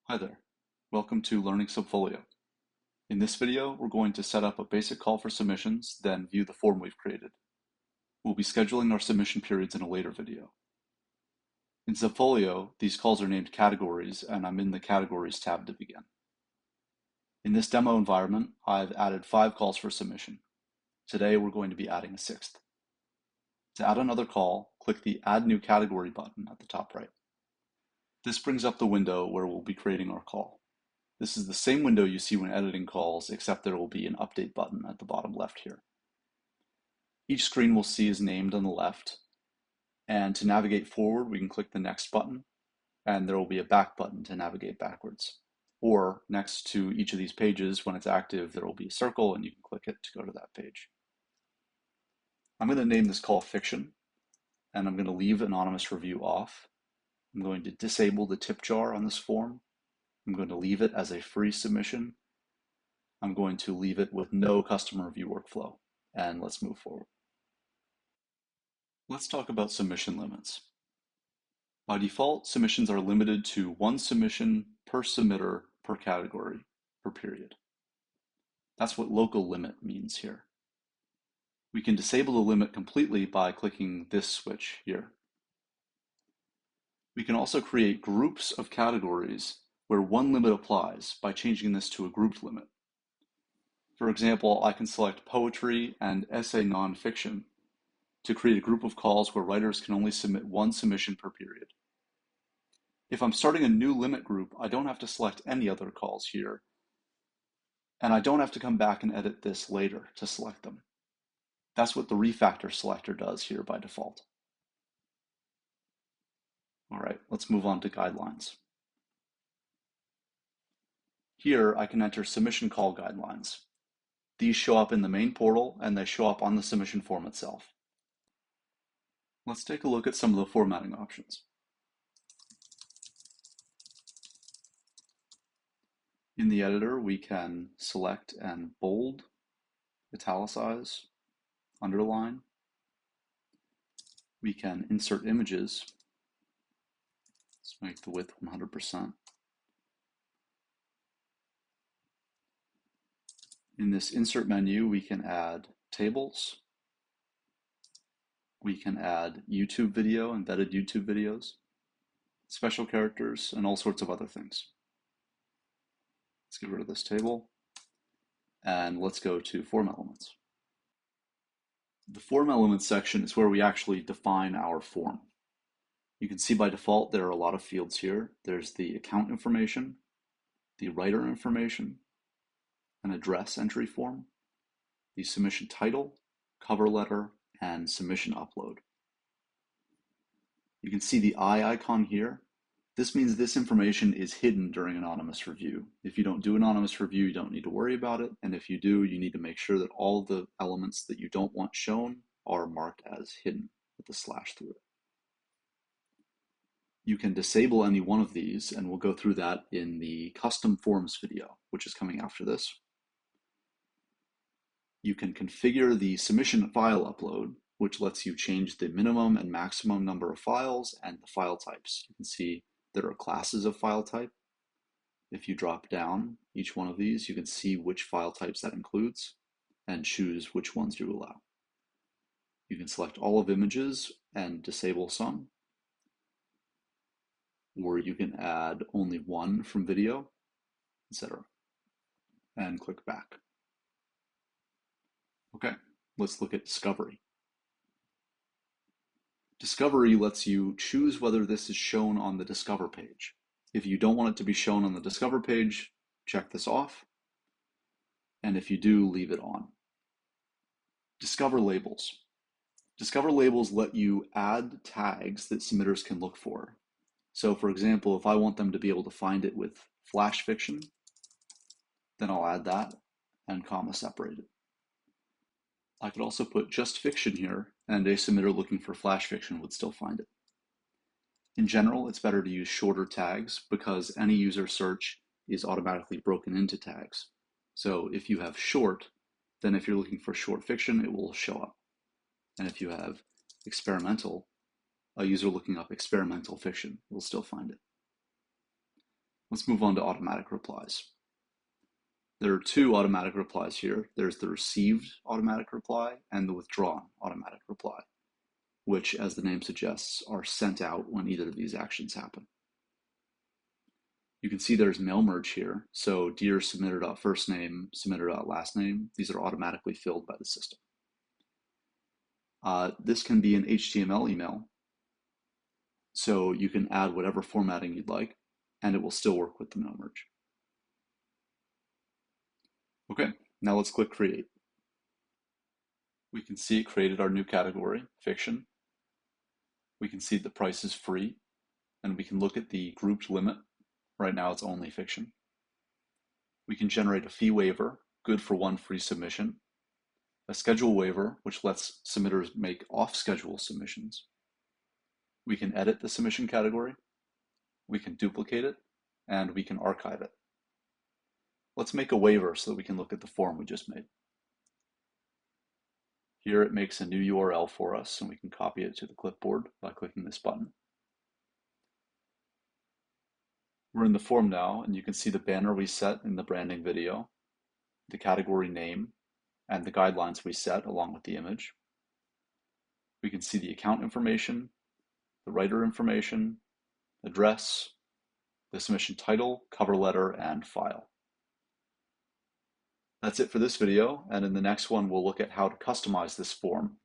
Hi there. Welcome to Learning Subfolio. In this video, we're going to set up a basic call for submissions, then view the form we've created. We'll be scheduling our submission periods in a later video. In Subfolio, these calls are named categories, and I'm in the Categories tab to begin. In this demo environment, I've added 5 calls for submission. Today, we're going to be adding a 6th. To add another call, click the Add New Category button at the top right. This brings up the window where we'll be creating our call. This is the same window you see when editing calls, except there will be an update button at the bottom left here. Each screen we'll see is named on the left, and to navigate forward, we can click the next button, and there will be a back button to navigate backwards. Or next to each of these pages, when it's active, there will be a circle, and you can click it to go to that page. I'm going to name this call Fiction, and I'm going to leave Anonymous Review off. I'm going to disable the tip jar on this form. I'm going to leave it as a free submission. I'm going to leave it with no customer review workflow, and let's move forward. Let's talk about submission limits. By default, submissions are limited to 1 submission per submitter per category per period. That's what local limit means here. We can disable the limit completely by clicking this switch here. We can also create groups of categories where one limit applies by changing this to a grouped limit. For example, I can select poetry and essay nonfiction to create a group of calls where writers can only submit 1 submission per period. If I'm starting a new limit group, I don't have to select any other calls here, and I don't have to come back and edit this later to select them. That's what the refactor selector does here by default. All right, let's move on to guidelines. Here, I can enter submission call guidelines. These show up in the main portal, and they show up on the submission form itself. Let's take a look at some of the formatting options. In the editor, we can select and bold, italicize, underline. We can insert images. Let's make the width 100%. In this insert menu, we can add tables. We can add YouTube video, embedded YouTube videos, special characters, and all sorts of other things. Let's get rid of this table, and let's go to form elements. The form elements section is where we actually define our form. You can see by default there are a lot of fields here. There's the account information, the writer information, an address entry form, the submission title, cover letter, and submission upload. You can see the eye icon here. This means this information is hidden during anonymous review. If you don't do anonymous review, you don't need to worry about it. And if you do, you need to make sure that all of the elements that you don't want shown are marked as hidden with a slash through it. You can disable any one of these, and we'll go through that in the custom forms video, which is coming after this. You can configure the submission file upload, which lets you change the minimum and maximum number of files and the file types. You can see there are classes of file type. If you drop down each one of these, you can see which file types that includes and choose which ones you allow. You can select all of images and disable some, or you can add only one from video, etc. and click back. Okay, let's look at discovery. Discovery lets you choose whether this is shown on the Discover page. If you don't want it to be shown on the Discover page, check this off. And if you do, leave it on. Discover labels. Discover labels let you add tags that submitters can look for. So for example, if I want them to be able to find it with flash fiction, then I'll add that and comma separate it. I could also put just fiction here, and a submitter looking for flash fiction would still find it. In general, it's better to use shorter tags because any user search is automatically broken into tags. So if you have short, then if you're looking for short fiction, it will show up. And if you have experimental, a user looking up experimental fiction will still find it. Let's move on to automatic replies. There are two automatic replies here. There's the received automatic reply and the withdrawn automatic reply, which, as the name suggests, are sent out when either of these actions happen. You can see there's mail merge here. So dear submitter.firstname, submitter.lastname, these are automatically filled by the system. This can be an HTML email, so you can add whatever formatting you'd like, and it will still work with the mail merge. Okay, now let's click Create. We can see it created our new category, Fiction. We can see the price is free, and we can look at the grouped limit. Right now it's only Fiction. We can generate a fee waiver, good for one free submission, a schedule waiver, which lets submitters make off-schedule submissions. We can edit the submission category, we can duplicate it, and we can archive it. Let's make a waiver so that we can look at the form we just made. Here it makes a new URL for us, and we can copy it to the clipboard by clicking this button. We're in the form now, and you can see the banner we set in the branding video, the category name, and the guidelines we set along with the image. We can see the account information, the writer information, address, the submission title, cover letter, and file. That's it for this video, and in the next one we'll look at how to customize this form